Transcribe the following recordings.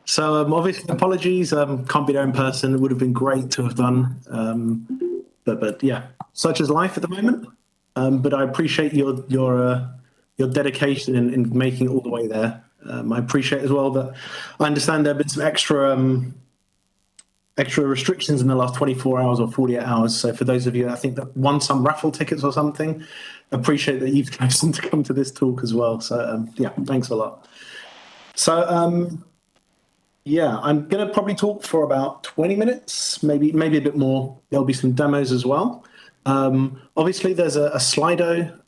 So obviously, apologies. Can't be there in person. It would have been great to have done, but yeah, such is life at the moment. But I appreciate your dedication in making it all the way there. I appreciate as well that I understand there have been some extra restrictions in the last 24 hours or 48 hours. So for those of you, I think that won some raffle tickets or something, appreciate that you've chosen to come to this talk as well. So yeah, thanks a lot. So yeah, I'm going to probably talk for about 20 minutes, maybe a bit more. There'll be some demos as well. Obviously, there's a Slido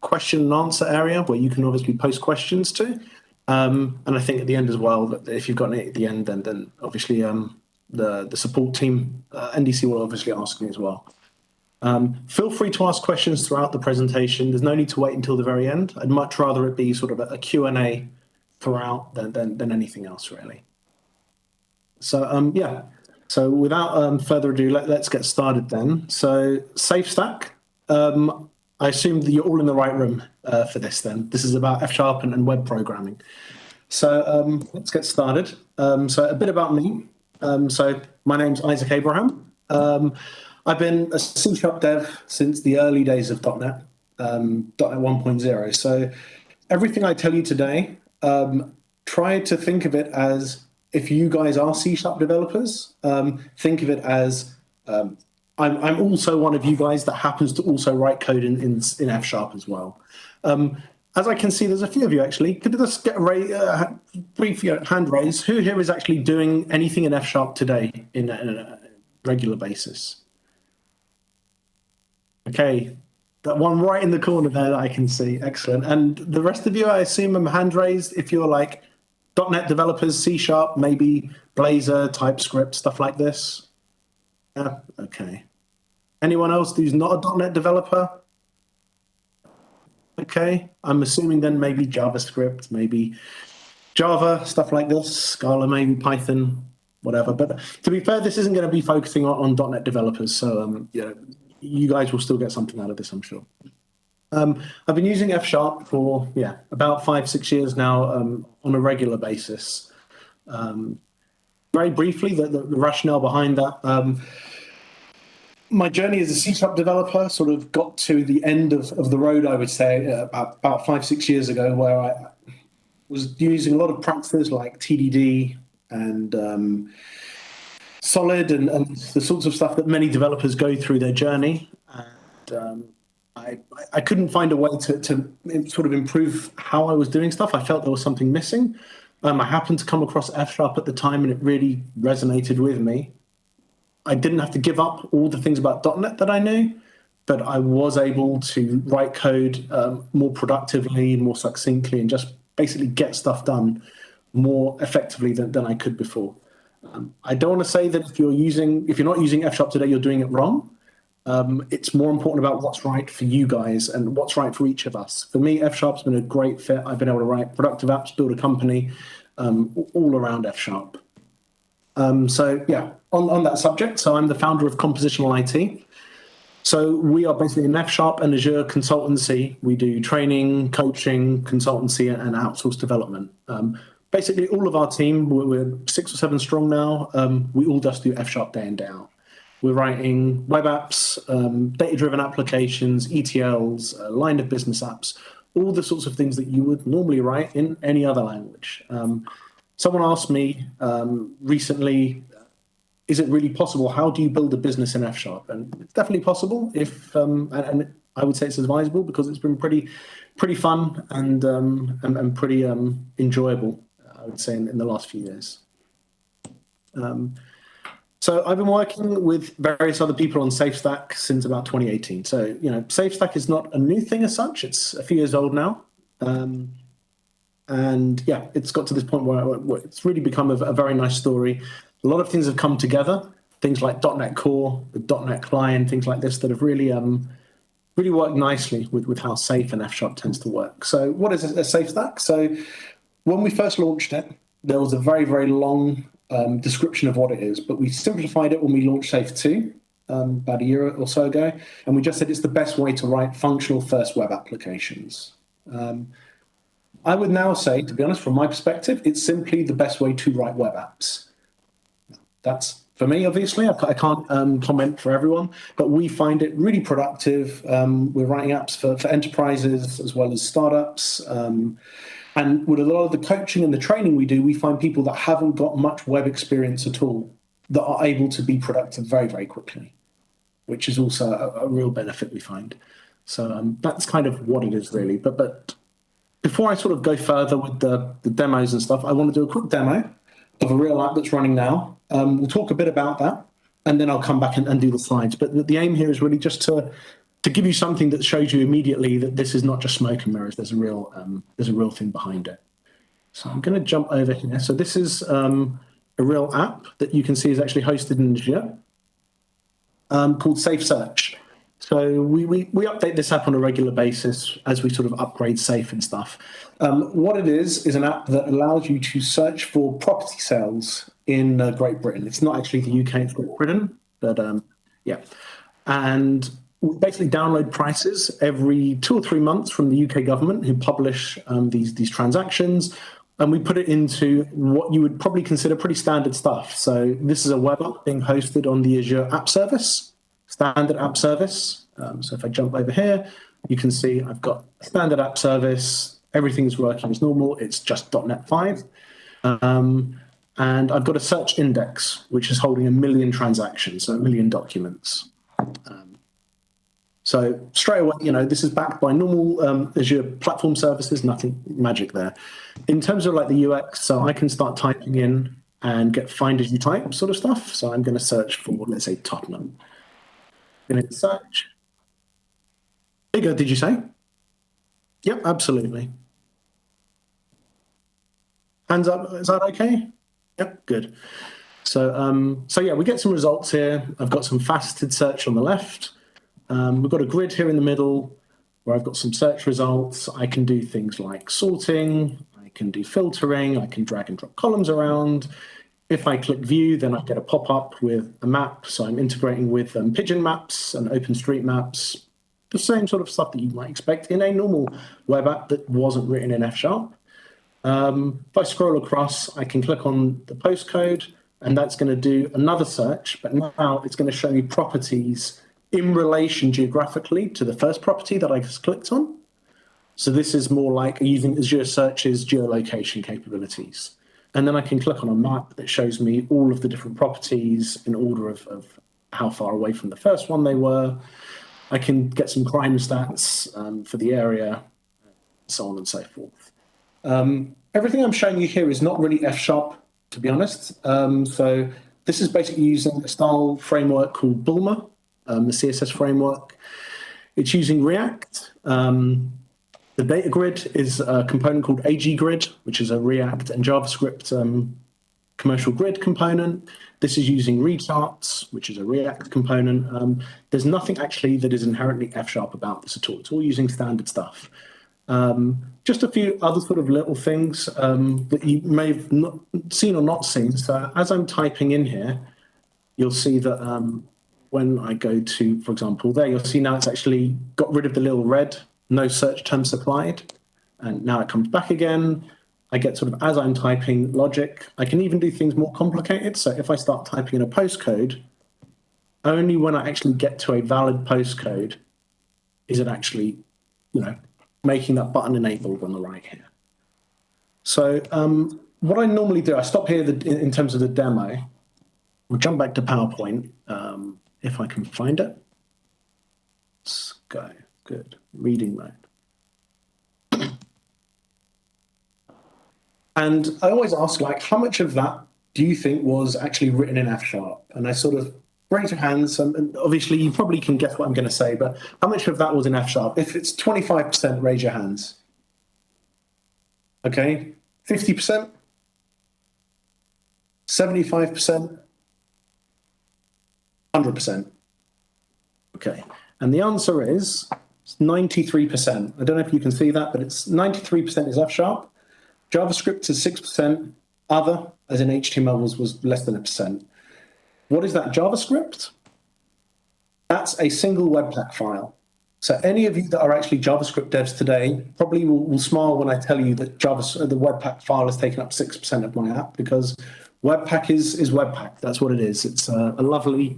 question and answer area where you can obviously post questions to. And I think at the end as well, that if you've got it at the end, then obviously the support team, NDC, will obviously ask me as well. Feel free to ask questions throughout the presentation. There's no need to wait until the very end. I'd much rather it be sort of a Q&A throughout than anything else, really. So yeah, so without further ado, let's get started then. So SafeStack, I assume that you're all in the right room for this then. This is about F# and web programming. So let's get started. So a bit about me. So my name's Isaac Abraham. I've been a C# dev since the early days of .NET, .NET 1.0. So everything I tell you today, try to think of it as, if you guys are C# developers, think of it as I'm also one of you guys that happens to also write code in F# as well. As I can see, there's a few of you actually. Could I just get a brief hand raise? Who here is actually doing anything in F# today in a regular basis? Okay, that one right in the corner there that I can see. Excellent. And the rest of you, I assume, hand raised if you're like .NET developers, C#, maybe Blazor, TypeScript, stuff like this. Yeah, okay. Anyone else who's not a .NET developer? Okay, I'm assuming then maybe JavaScript, maybe Java, stuff like this, Scala, maybe Python, whatever. But to be fair, this isn't going to be focusing on .NET developers, so you guys will still get something out of this, I'm sure. I've been using F# for about 5-6 years now on a regular basis. Very briefly, the rationale behind that. My journey as a C# developer sort of got to the end of the road, I would say, about 5-6 years ago, where I was using a lot of practices like TDD and Solid and the sorts of stuff that many developers go through their journey. And I couldn't find a way to sort of improve how I was doing stuff. I felt there was something missing. I happened to come across F# at the time, and it really resonated with me. I didn't have to give up all the things about .NET that I knew, but I was able to write code more productively, more succinctly, and just basically get stuff done more effectively than I could before. I don't want to say that if you're not using F# today, you're doing it wrong. It's more important about what's right for you guys and what's right for each of us. For me, F#'s been a great fit. I've been able to write productive apps, build a company, all around F#. So yeah, on that subject, so I'm the founder of Compositional IT. So we are basically an F# and Azure consultancy. We do training, coaching, consultancy, and outsourced development. Basically, all of our team, we're 6 or 7 strong now. We all just do F# day in, day out. We're writing web apps, data-driven applications, ETLs, line of business apps, all the sorts of things that you would normally write in any other language. Someone asked me recently, is it really possible? How do you build a business in F#? And it's definitely possible, and I would say it's advisable because it's been pretty fun and pretty enjoyable, I would say, in the last few years. So I've been working with various other people on SafeStack since about 2018. So, SafeStack is not a new thing as such. It's a few years old now. And yeah, it's got to this point where it's really become a very nice story. A lot of things have come together, things like .NET Core, the .NET Client, things like this that have really worked nicely with how Safe and F# tends to work. So what is a SafeStack? So when we first launched it, there was a very, very long description of what it is, but we simplified it when we launched Safe 2 about a year or so ago, and we just said it's the best way to write functional first web applications. I would now say, to be honest, from my perspective, it's simply the best way to write web apps. That's for me, obviously. I can't comment for everyone, but we find it really productive. We're writing apps for enterprises as well as startups. And with a lot of the coaching and the training we do, we find people that haven't got much web experience at all that are able to be productive very, very quickly, which is also a real benefit we find. So that's kind of what it is, really. But before I sort of go further with the demos and stuff, I want to do a quick demo of a real app that's running now. We'll talk a bit about that, and then I'll come back and do the slides. But the aim here is really just to give you something that shows you immediately that this is not just smoke and mirrors. There's a real thing behind it. So I'm going to jump over here. So this is a real app that you can see is actually hosted in Azure called Safe Search. So we update this app on a regular basis as we sort of upgrade Safe and stuff. What it is an app that allows you to search for property sales in Great Britain. It's not actually the UK, it's Great Britain, but yeah. And we basically download prices every 2 or 3 months from the UK government, who publish these transactions, and we put it into what you would probably consider pretty standard stuff. So this is a web app being hosted on the Azure App Service, standard app service. So if I jump over here, you can see I've got a standard app service. Everything's working as normal. It's just .NET 5. And I've got a search index, which is holding 1 million transactions, so 1 million documents. So straight away, this is backed by normal Azure platform services, nothing magic there. In terms of like the UX, so I can start typing in and get find as you type sort of stuff. So I'm going to search for, let's say, Tottenham. Going to search. Bigger, did you say? Yep, absolutely. Hands up, is that okay? Yep, good. So yeah, we get some results here. I've got some faceted search on the left. We've got a grid here in the middle where I've got some search results. I can do things like sorting, I can do filtering, I can drag and drop columns around. If I click view, then I get a pop-up with a map. So I'm integrating with Pigeon Maps and OpenStreetMaps, the same sort of stuff that you might expect in a normal web app that wasn't written in F#. If I scroll across, I can click on the postcode, and that's going to do another search, but now it's going to show me properties in relation geographically to the first property that I just clicked on. So this is more like using Azure Search's geolocation capabilities. And then I can click on a map that shows me all of the different properties in order of how far away from the first one they were. I can get some crime stats for the area, so on and so forth. Everything I'm showing you here is not really F#, to be honest. So this is basically using a style framework called Bulma, the CSS framework. It's using React. The data grid is a component called AG Grid, which is a React and JavaScript commercial grid component. This is using recharts, which is a React component. There's nothing actually that is inherently F# about this at all. It's all using standard stuff. Just a few other sort of little things that you may have not seen or not seen. So as I'm typing in here, you'll see that when I go to, for example, there, you'll see now it's actually got rid of the little red, no search term supplied. And now it comes back again. I get sort of, as I'm typing, logic. I can even do things more complicated. So if I start typing in a postcode, only when I actually get to a valid postcode is it actually, making that button enabled on the right here. So what I normally do, I stop here in terms of the demo. We'll jump back to PowerPoint if I can find it. Let's go. Good. Reading mode. And I always ask, how much of that do you think was actually written in F#? And I sort of raise your hands, and obviously you probably can guess what I'm going to say, but how much of that was in F#? If it's 25%, raise your hands. Okay, 50%? 75%? 100%? Okay, and the answer is 93%. I don't know if you can see that, but it's 93% is F#. JavaScript is 6%. Other, as in HTML, was less than 1%. What is that JavaScript? That's a single Webpack file. So any of you that are actually JavaScript devs today probably will smile when I tell you that the Webpack file has taken up 6% of my app, because Webpack is Webpack. That's what it is. It's a lovely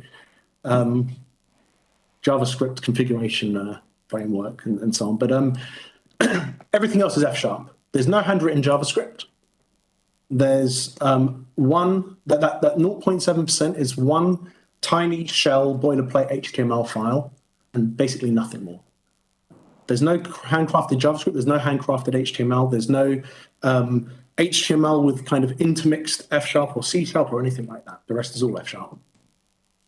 JavaScript configuration framework and so on. But everything else is F#. There's no handwritten JavaScript. There's one, that 0.7% is one tiny shell boilerplate HTML file and basically nothing more. There's no handcrafted JavaScript. There's no handcrafted HTML. There's no HTML with kind of intermixed F# or C# or anything like that. The rest is all F#.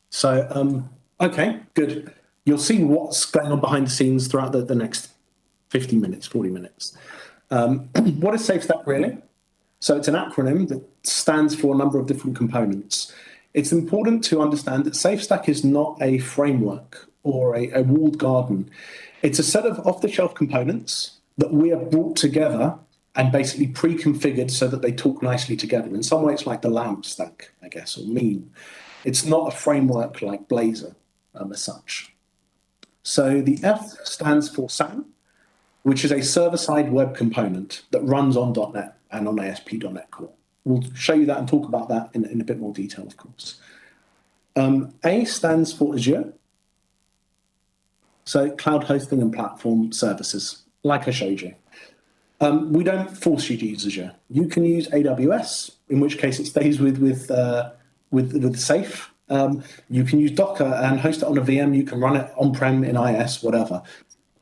So, okay, good. You'll see what's going on behind the scenes throughout the next 50 minutes, 40 minutes. What is SafeStack really? So it's an acronym that stands for a number of different components. It's important to understand that SafeStack is not a framework or a walled garden. It's a set of off-the-shelf components that we have brought together and basically pre-configured so that they talk nicely together. In some ways, like the LAMP stack, I guess, or mean. It's not a framework like Blazor as such. So the F stands for SAM, which is a server-side web component that runs on .NET and on ASP.NET Core. We'll show you that and talk about that in a bit more detail, of course. A stands for Azure. So cloud hosting and platform services, like I showed you. We don't force you to use Azure. You can use AWS, in which case it stays with Safe. You can use Docker and host it on a VM. You can run it on-prem in IS, whatever.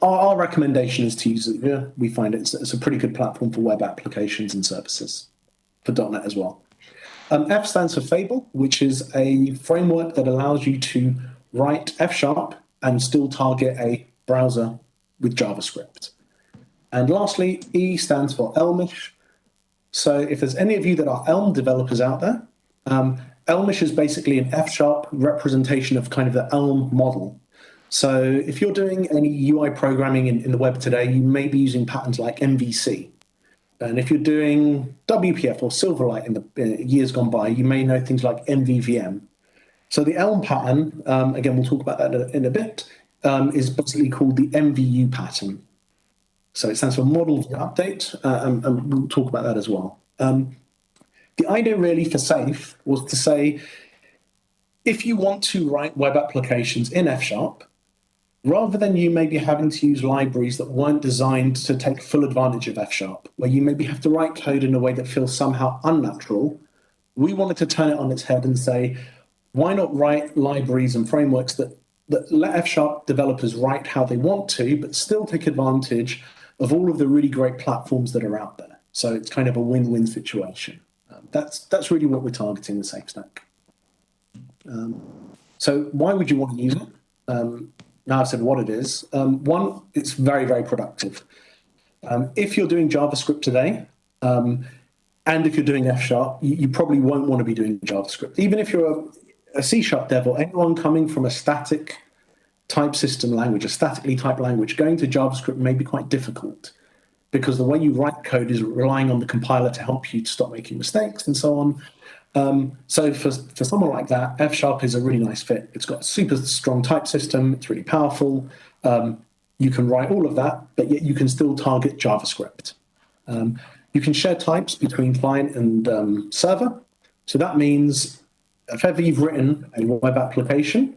Our recommendation is to use Azure. We find it's a pretty good platform for web applications and services, for .NET as well. F stands for Fable, which is a framework that allows you to write F# and still target a browser with JavaScript. And lastly, E stands for Elmish. So if there's any of you that are Elm developers out there, Elmish is basically an F# representation of kind of the Elm model. So if you're doing any UI programming in the web today, you may be using patterns like MVC. And if you're doing WPF or Silverlight in the years gone by, you may know things like MVVM. So the Elm pattern, again, we'll talk about that in a bit, is basically called the MVU pattern. So it stands for Model View Update, and we'll talk about that as well. The idea really for Safe was to say, if you want to write web applications in F#, rather than you maybe having to use libraries that weren't designed to take full advantage of F#, where you maybe have to write code in a way that feels somehow unnatural, we wanted to turn it on its head and say, why not write libraries and frameworks that let F# developers write how they want to, but still take advantage of all of the really great platforms that are out there. So it's kind of a win-win situation. That's really what we're targeting with SafeStack. So why would you want to use it? Now I've said what it is. One, it's very, very productive. If you're doing JavaScript today, and if you're doing F#, you probably won't want to be doing JavaScript. Even if you're a C# dev or anyone coming from a static type system language, a statically typed language, going to JavaScript may be quite difficult because the way you write code is relying on the compiler to help you to stop making mistakes and so on. So for someone like that, F# is a really nice fit. It's got a super strong type system. It's really powerful. You can write all of that, but yet you can still target JavaScript. You can share types between client and server. So that means if ever you've written a web application,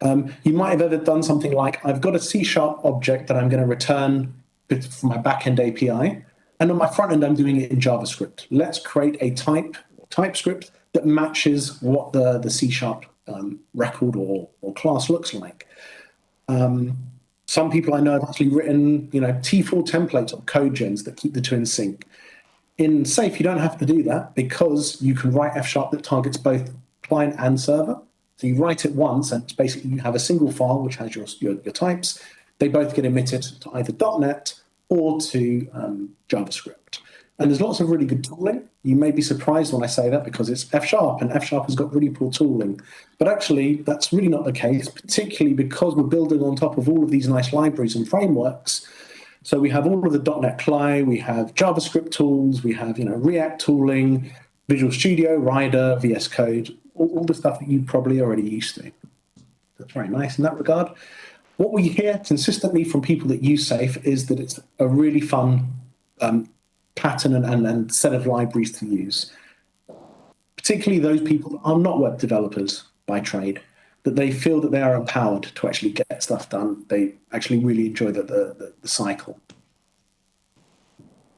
you might have ever done something like, I've got a C# object that I'm going to return from my backend API, and on my front end, I'm doing it in JavaScript. Let's create a TypeScript that matches what the C# record or class looks like. Some people I know have actually written, T4 templates or code gens that keep the two in sync. In Safe, you don't have to do that because you can write F# that targets both client and server. So you write it once, and it's basically you have a single file which has your types. They both get emitted to either .NET or to JavaScript. And there's lots of really good tooling. You may be surprised when I say that because it's F#, and F# has got really poor tooling. But actually, that's really not the case, particularly because we're building on top of all of these nice libraries and frameworks. So we have all of the .NET CLI, we have JavaScript tools, we have React tooling, Visual Studio, Rider, VS Code, all the stuff that you probably already used to. That's very nice in that regard. What we hear consistently from people that use Safe is that it's a really fun pattern and set of libraries to use, particularly those people that are not web developers by trade, that they feel that they are empowered to actually get stuff done. They actually really enjoy the cycle.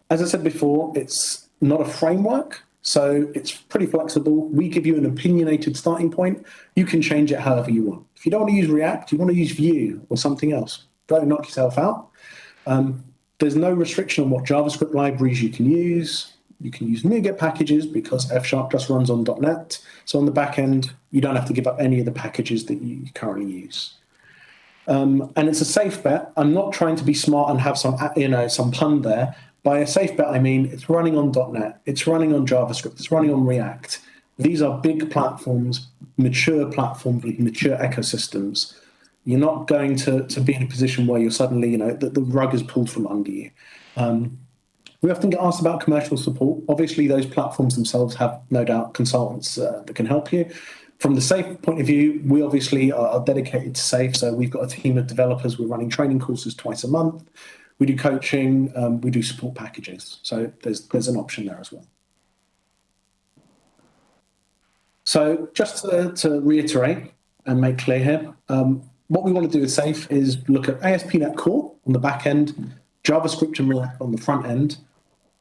As I said before, it's not a framework, so it's pretty flexible. We give you an opinionated starting point. You can change it however you want. If you don't want to use React, you want to use Vue or something else, don't knock yourself out. There's no restriction on what JavaScript libraries you can use. You can use NuGet packages because F# just runs on .NET. So on the back end, you don't have to give up any of the packages that you currently use. And it's a safe bet. I'm not trying to be smart and have some pun there. By a safe bet, I mean it's running on .NET, it's running on JavaScript, it's running on React. These are big platforms, mature platforms with mature ecosystems. You're not going to be in a position where you're suddenly, the rug is pulled from under you. We often get asked about commercial support. Obviously, those platforms themselves have, no doubt, consultants that can help you. From the Safe point of view, we obviously are dedicated to Safe. So we've got a team of developers. We're running training courses twice a month. We do coaching. We do support packages. So there's an option there as well. So just to reiterate and make clear here, what we want to do with Safe is look at ASP NET Core on the back end, JavaScript and React on the front end,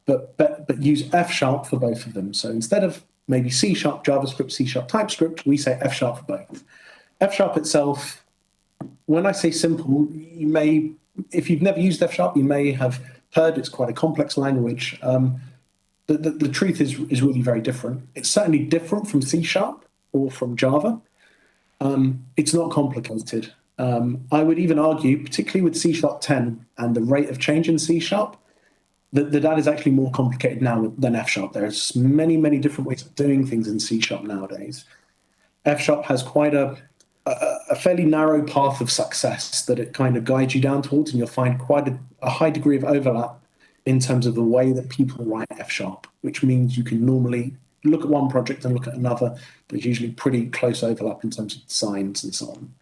but use F# for both of them. So instead of maybe C#, JavaScript, C# TypeScript, we say F# for both. F# itself, when I say simple, you may, if you've never used F#, you may have heard it's quite a complex language. The truth is really very different. It's certainly different from C# or from Java. It's not complicated. I would even argue, particularly with C#10 and the rate of change in C#, that is actually more complicated now than F#. There's many, many different ways of doing things in C# nowadays. F# has quite a fairly narrow path of success that it kind of guides you down towards, and you'll find quite a high degree of overlap in terms of the way that people write F#, which means you can normally look at one project and look at another. There's usually pretty close overlap in terms of designs and so on.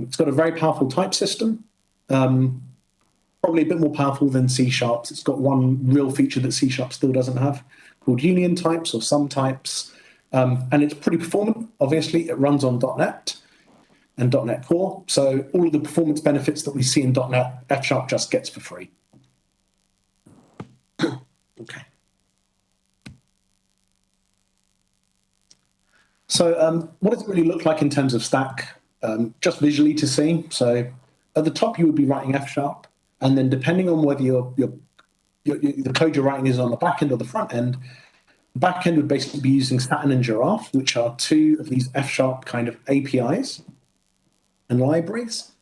It's got a very powerful type system, probably a bit more powerful than C#. It's got one real feature that C# still doesn't have, called union types or sum types. And it's pretty performant. Obviously, it runs on .NET and .NET Core. So all of the performance benefits that we see in .NET, F# just gets for free. Okay. So what does it really look like in terms of stack? Just visually to see. So at the top, you would be writing F#, and then depending on whether the code you're writing is on the back end or the front end, the back end would basically be using Satin and Giraffe, which are two of these F# kind of APIs and libraries.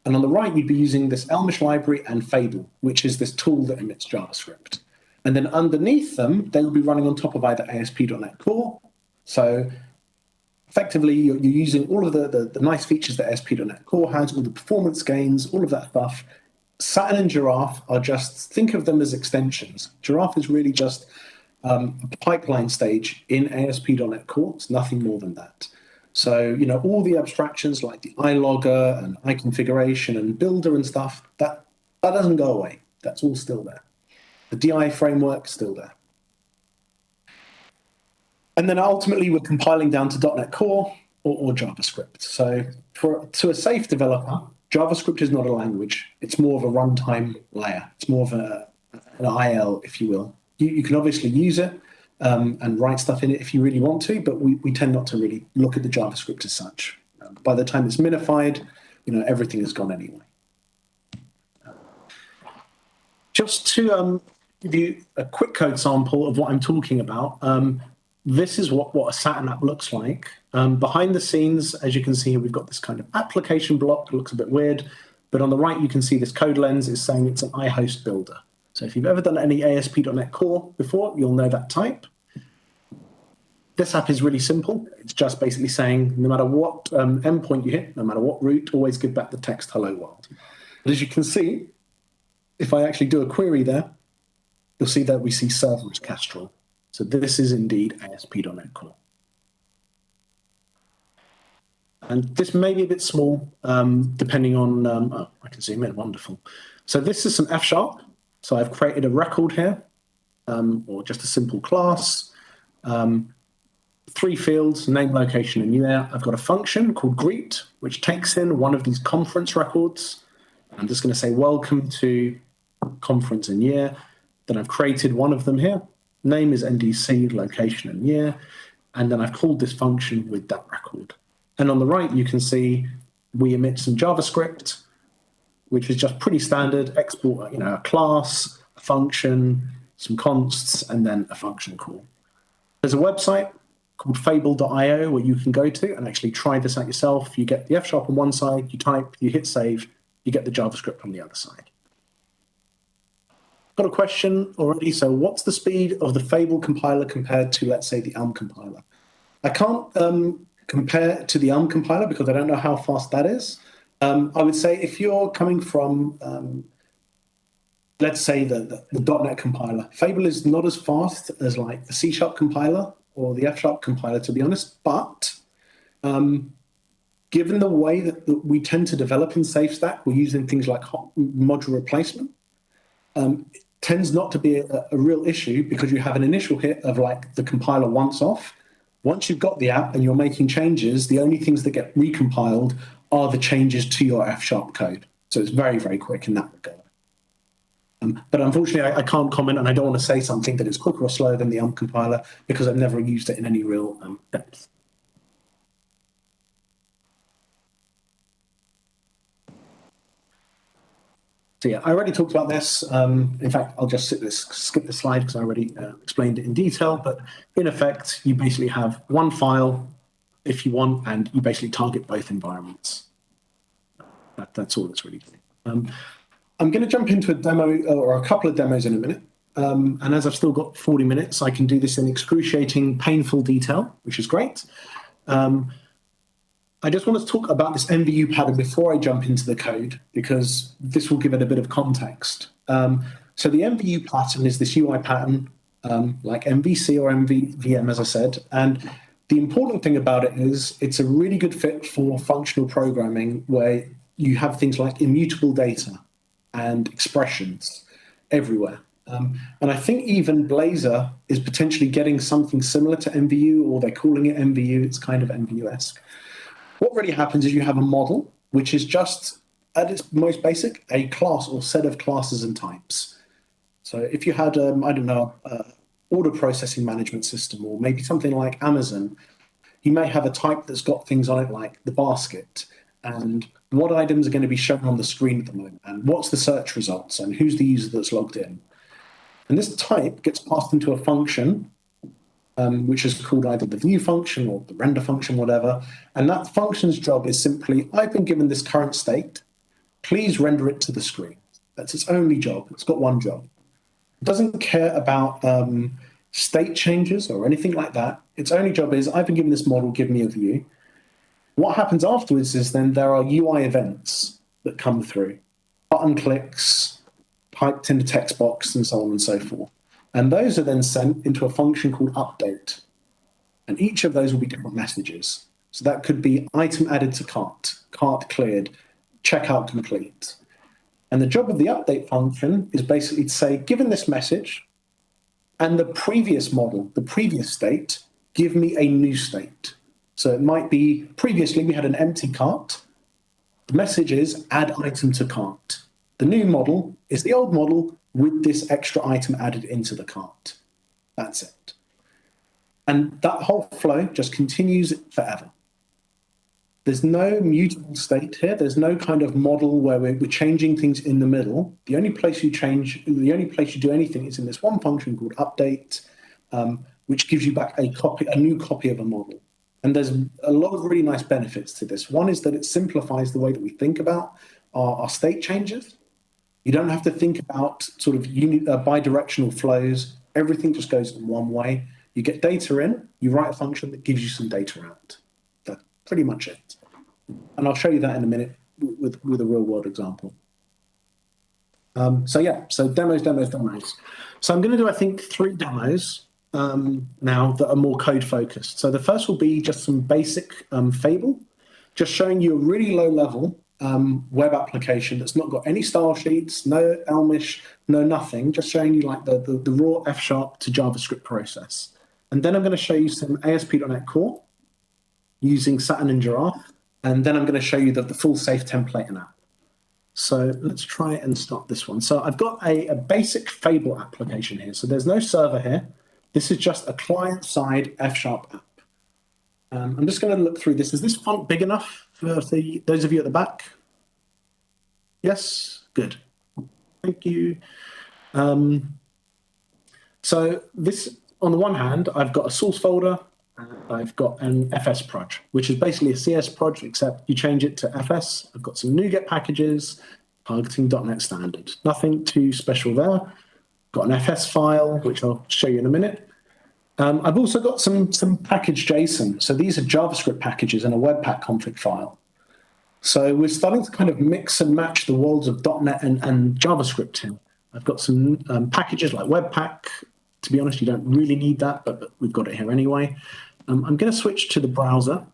And on the right, you'd be using this Elmish library and Fable, which is this tool that emits JavaScript. And then underneath them, they will be running on top of either ASP.NET Core. So effectively, you're using all of the nice features that ASP.NET Core has, all the performance gains, all of that stuff. Satin and Giraffe are just, think of them as extensions. Giraffe is really just a pipeline stage in ASP.NET Core. It's nothing more than that. So, all the abstractions like the iLogger and iConfiguration and builder and stuff, that doesn't go away. That's all still there. The DI framework is still there. And then ultimately, we're compiling down to .NET Core or JavaScript. So to a Safe developer, JavaScript is not a language. It's more of a runtime layer. It's more of an IL, if you will. You can obviously use it and write stuff in it if you really want to, but we tend not to really look at the JavaScript as such. By the time it's minified, everything is gone anyway. Just to give you a quick code sample of what I'm talking about, this is what a Satin app looks like. Behind the scenes, as you can see, we've got this kind of application block. It looks a bit weird, but on the right, you can see this code lens is saying it's an iHost builder. So if you've ever done any ASP.NET Core before, you'll know that type. This app is really simple. It's just basically saying no matter what endpoint you hit, no matter what route, always give back the text hello world. But as you can see, if I actually do a query there, you'll see that we see server as Castrol. So this is indeed ASP.NET Core. And this may be a bit small, depending on, oh, I can zoom in, wonderful. So this is some F#. So I've created a record here, or just a simple class. 3 fields, name, location, and year. I've got a function called greet, which takes in one of these conference records. I'm just going to say welcome to conference and year. Then I've created one of them here. Name is NDC, location, and year. And then I've called this function with that record. And on the right, you can see we emit some JavaScript, which is just pretty standard. Export, a class, a function, some consts, and then a function call. There's a website called fable.io where you can go to and actually try this out yourself. You get the F# on one side, you type, you hit save, you get the JavaScript on the other side. Got a question already. So what's the speed of the Fable compiler compared to, let's say, the compiler? I can't compare to the compiler because I don't know how fast that is. I would say if you're coming from, let's say, the .NET compiler, Fable is not as fast as like the C# compiler or the F# compiler, to be honest. But given the way that we tend to develop in SafeStack, we're using things like module replacement. It tends not to be a real issue because you have an initial hit of like the compiler once off. Once you've got the app and you're making changes, the only things that get recompiled are the changes to your F# code. So it's very, very quick in that regard. But unfortunately, I can't comment, and I don't want to say something that is quicker or slower than the compiler because I've never used it in any real depth. So yeah, I already talked about this. In fact, I'll just skip this slide because I already explained it in detail. But in effect, you basically have one file if you want, and you basically target both environments. That's all it's really doing. I'm going to jump into a demo or a couple of demos in a minute. And as I've still got 40 minutes, I can do this in excruciating, painful detail, which is great. I just want to talk about this MVU pattern before I jump into the code, because this will give it a bit of context. So the MVU pattern is this UI pattern, like MVC or MVVM, as I said. And the important thing about it is it's a really good fit for functional programming where you have things like immutable data and expressions everywhere. And I think even Blazor is potentially getting something similar to MVU, or they're calling it MVU. It's kind of MVU-esque. What really happens is you have a model, which is just, at its most basic, a class or set of classes and types. So if you had, I don't know, order processing management system, or maybe something like Amazon, you may have a type that's got things on it like the basket, and what items are going to be shown on the screen at the moment, and what's the search results, and who's the user that's logged in. And this type gets passed into a function, which is called either the view function or the render function, whatever. And that function's job is simply, I've been given this current state, please render it to the screen. That's its only job. It's got one job. It doesn't care about state changes or anything like that. Its only job is, I've been given this model, give me a view. What happens afterwards is then there are UI events that come through, button clicks, typed in the text box, and so on and so forth. And those are then sent into a function called update. And each of those will be different messages. So that could be item added to cart, cart cleared, checkout complete. And the job of the update function is basically to say, given this message and the previous model, the previous state, give me a new state. So it might be, previously we had an empty cart. The message is add item to cart. The new model is the old model with this extra item added into the cart. That's it. And that whole flow just continues forever. There's no mutable state here. There's no kind of model where we're changing things in the middle. The only place you change, the only place you do anything is in this one function called update, which gives you back a new copy of a model. And there's a lot of really nice benefits to this. One is that it simplifies the way that we think about our state changes. You don't have to think about sort of bidirectional flows. Everything just goes in one way. You get data in, you write a function that gives you some data out. That's pretty much it. And I'll show you that in a minute with a real world example. So yeah, so demos. So I'm going to do, I think, 3 demos now that are more code focused. So the first will be just some basic Fable. just showing you a really low level web application that's not got any style sheets, no Elmish, no nothing, just showing you like the raw F# to JavaScript process. And then I'm going to show you some ASP.NET Core using Saturn and Giraffe. And then I'm going to show you the full safe template and app. So let's try and start this one. So I've got a basic Fable application here. So there's no server here. This is just a client-side F# app. I'm just going to look through this. Is this font big enough for those of you at the back? Yes? Good. Thank you. So this, on the one hand, I've got a source folder. I've got an FS proj, which is basically a CS proj, except you change it to FS. I've got some NuGet packages targeting .NET Standard. Nothing too special there. Got an FS file, which I'll show you in a minute. I've also got some package JSON. So these are JavaScript packages and a Webpack config file. So we're starting to kind of mix and match the worlds of .NET and JavaScript here. I've got some packages like Webpack. To be honest, you don't really need that, but we've got it here anyway. I'm going to switch to the browser.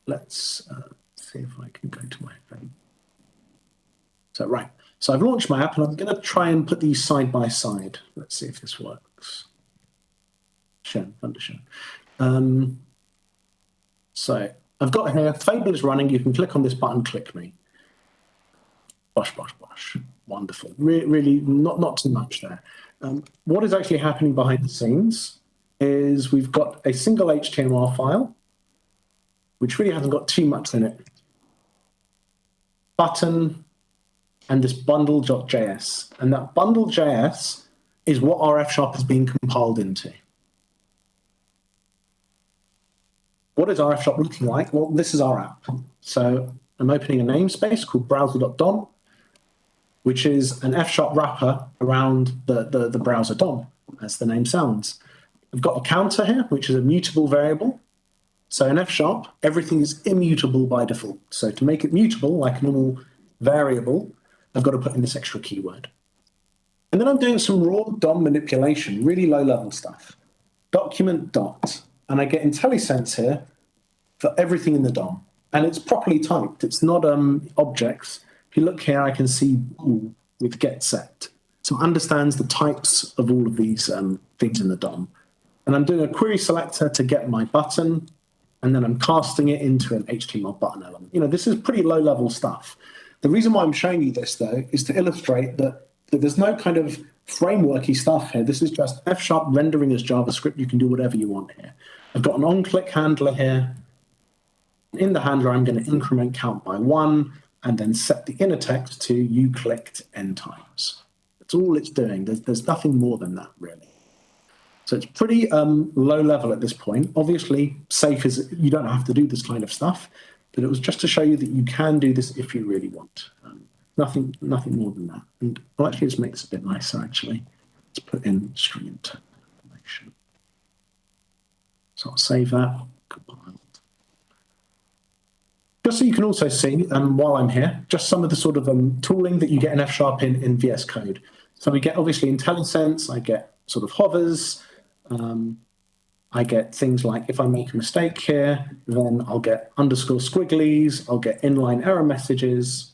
Let's see if I can go to my phone. So, right. So I've launched my app, and I'm going to try and put these side by side. Let's see if this works. Thunder. So I've got here, Fable is running. You can click on this button, click me. Bosh, bosh, bosh. Wonderful. Really not too much there. What is actually happening behind the scenes is we've got a single HTML file, which really hasn't got too much in it. Button and this bundle.js. And that bundle.js is what our F# has been compiled into. What is our F# looking like? Well, this is our app. So I'm opening a namespace called browser.dom, which is an F# wrapper around the browser DOM, as the name sounds. I've got a counter here, which is a mutable variable. So in F#, everything is immutable by default. So to make it mutable, like a normal variable, I've got to put in this extra keyword. And then I'm doing some raw DOM manipulation, really low-level stuff. Document dot, and I get IntelliSense here for everything in the DOM. And it's properly typed. It's not objects. If you look here, I can see bool with get set. So it understands the types of all of these things in the DOM. And I'm doing a query selector to get my button, and then I'm casting it into an HTML button element. You know, this is pretty low-level stuff. The reason why I'm showing you this, though, is to illustrate that there's no kind of frameworky stuff here. This is just F# rendering as JavaScript. You can do whatever you want here. I've got an on-click handler here. In the handler, I'm going to increment count by 1, and then set the inner text to you clicked n times. That's all it's doing. There's nothing more than that, really. So it's pretty low level at this point. Obviously, safe is you don't have to do this kind of stuff, but it was just to show you that you can do this if you really want. Nothing more than that. And well, actually, this makes it a bit nicer, actually. Let's put in string information. So I'll save that, compiled. Just so you can also see, while I'm here, just some of the sort of tooling that you get in F# in VS Code. So we get, obviously, IntelliSense, I get sort of hovers, I get things like if I make a mistake here, then I'll get underscore squigglies, I'll get inline error messages,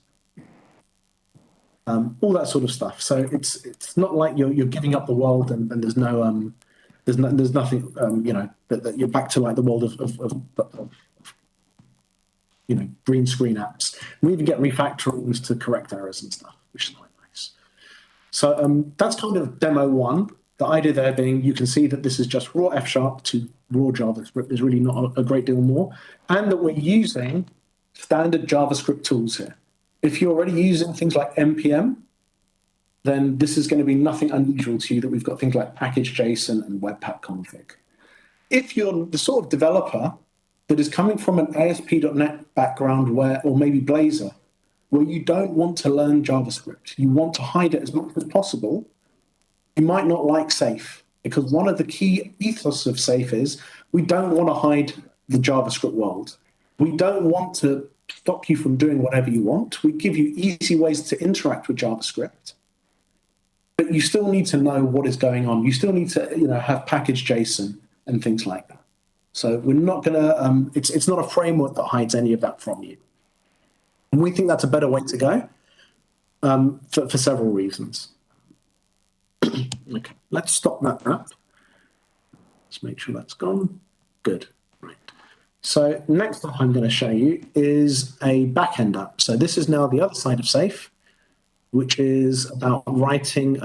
all that sort of stuff. So it's not like you're giving up the world and there's no there's nothing you know that you're back to like the world of you know, green screen apps. We even get refactorings to correct errors and stuff, which is quite nice. So that's kind of demo 1. The idea there being you can see that this is just raw F# to raw JavaScript. There's really not a great deal more. And that we're using standard JavaScript tools here. If you're already using things like NPM, then this is going to be nothing unusual to you that we've got things like package JSON and Webpack config. If you're the sort of developer that is coming from an ASP.NET background or maybe Blazor, where you don't want to learn JavaScript, you want to hide it as much as possible, you might not like safe, because one of the key ethos of safe is we don't want to hide the JavaScript world. We don't want to stop you from doing whatever you want. We give you easy ways to interact with JavaScript, but you still need to know what is going on. You still need to, you know, have package JSON and things like that. So we're not going to, it's not a framework that hides any of that from you. And we think that's a better way to go for several reasons. Okay, let's stop that app. Let's make sure that's gone. Good, right. So next up I'm going to show you is a backend app. So this is now the other side of Safe, which is about writing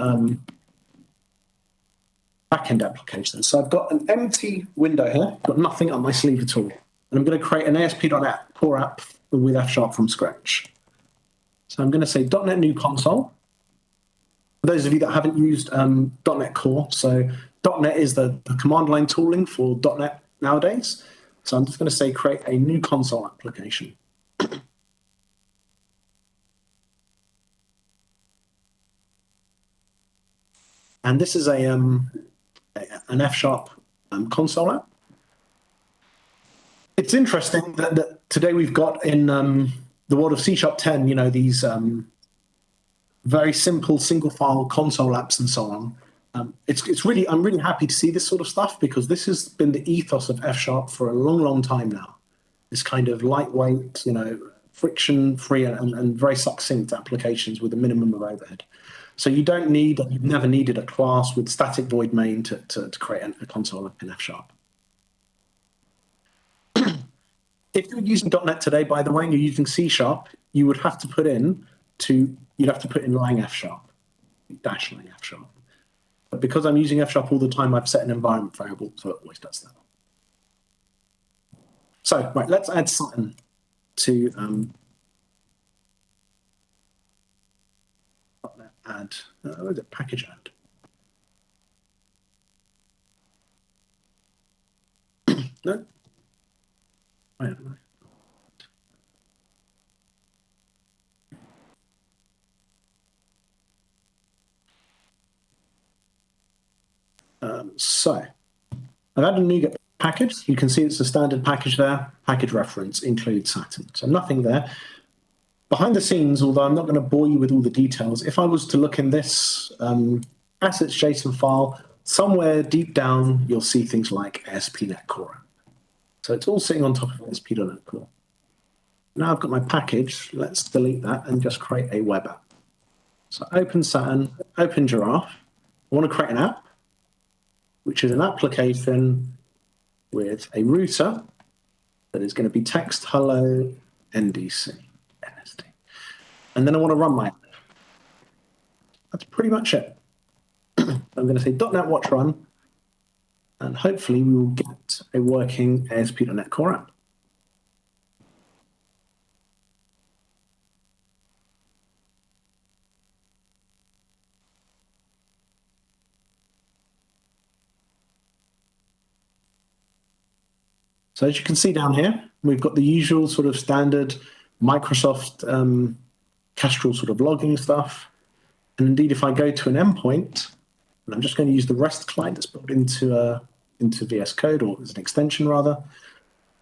backend applications. So I've got an empty window here, got nothing on my sleeve at all. And I'm going to create an ASP.NET Core app with F# from scratch. So I'm going to say .NET New Console. For those of you that haven't used .NET Core, so .NET is the command line tooling for .NET nowadays. So I'm just going to say create a new console application. And this is an F# console app. It's interesting that today we've got in the world of C#10, you know, these very simple single file console apps and so on. I'm really happy to see this sort of stuff because this has been the ethos of F# for a long, long time now. This kind of lightweight, you know, friction-free and very succinct applications with a minimum of overhead. So you don't need, you've never needed a class with static void main to create a console app in F#. If you're using .NET today, by the way, and you're using C#, you would have to put in lang F#, dash lang F#. But because I'm using F# all the time, I've set an environment variable, so it always does that. So, right, let's add something to add, what is it, package add. No? I don't know. So I've added a NuGet package. You can see it's a standard package there. Package reference includes Saturn. So nothing there. Behind the scenes, although I'm not going to bore you with all the details, if I was to look in this assets JSON file, somewhere deep down, you'll see things like ASP NET Core. So it's all sitting on top of ASP.NET Core. Now I've got my package. Let's delete that and just create a web app. So open Saturn, open Giraffe. I want to create an app, which is an application with a router that is going to be text hello NDC. And then I want to run my app. That's pretty much it. I'm going to say .NET watch run, and hopefully we will get a working ASP.NET Core app. So as you can see down here, we've got the usual sort of standard Microsoft Castrol sort of logging stuff. And indeed, if I go to an endpoint, and I'm just going to use the REST client that's built into VS Code, or as an extension rather,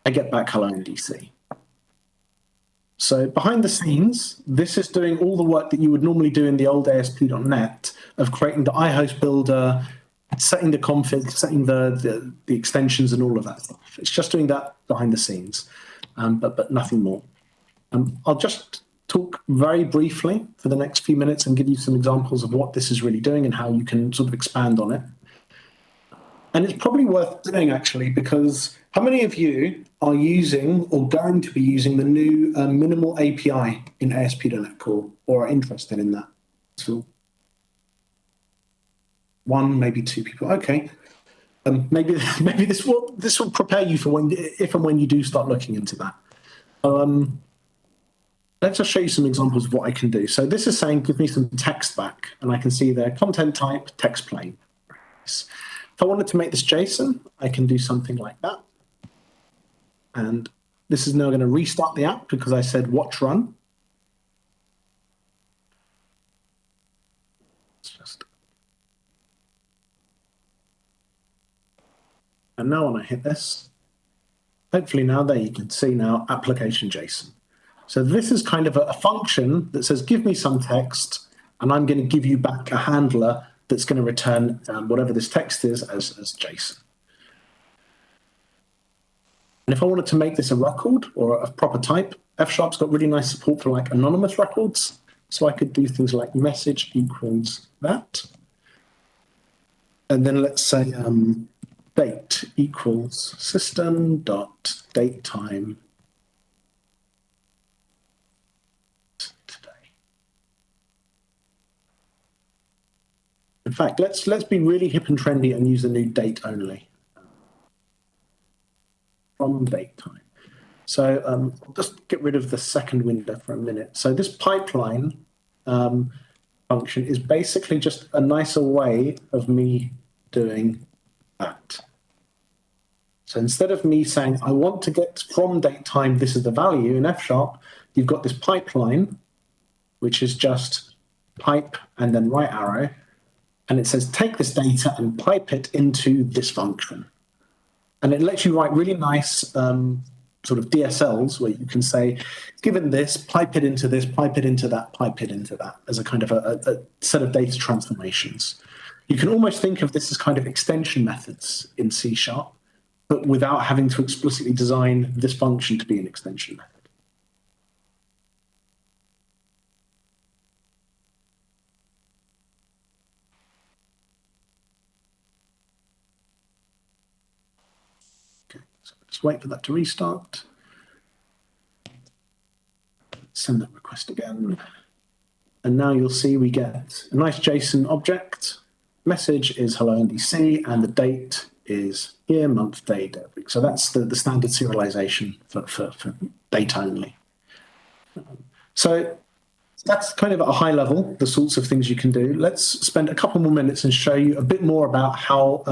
I get back hello NDC. So behind the scenes, this is doing all the work that you would normally do in the old ASP.NET of creating the iHost builder, setting the config, setting the extensions and all of that stuff. It's just doing that behind the scenes, but nothing more. I'll just talk very briefly for the next few minutes and give you some examples of what this is really doing and how you can sort of expand on it. And it's probably worth doing, actually, because how many of you are using or going to be using the new minimal API in ASP.NET Core or are interested in that? So one, maybe two people. Okay. Maybe this will prepare you for if and when you do start looking into that. Let's just show you some examples of what I can do. So this is saying, give me some text back, and I can see there, content type, text plain. If I wanted to make this JSON, I can do something like that. And this is now going to restart the app because I said watch run. And now when I hit this, hopefully now there you can see now application JSON. So this is kind of a function that says, give me some text, and I'm going to give you back a handler that's going to return whatever this text is as JSON. And if I wanted to make this a record or a proper type, F# got really nice support for like anonymous records. So I could do things like message equals that. And then let's say date equals system.datetime today. In fact, let's be really hip and trendy and use the new date only. From date time. So I'll just get rid of the second window for a minute. So this pipeline function is basically just a nicer way of me doing that. So instead of me saying, I want to get from date time, this is the value in F#, you've got this pipeline, which is just pipe and then right arrow. And it says, take this data and pipe it into this function. And it lets you write really nice sort of DSLs where you can say, given this, pipe it into this, pipe it into that, pipe it into that, as a kind of a set of data transformations. You can almost think of this as kind of extension methods in C#, but without having to explicitly design this function to be an extension method. Just wait for that to restart. Send that request again. And now you'll see we get a nice JSON object. Message is hello NDC, and the date is year, month, day, week. So that's the standard serialization for date only. So that's kind of at a high level, the sorts of things you can do. Let's spend a couple more minutes and show you a bit more about how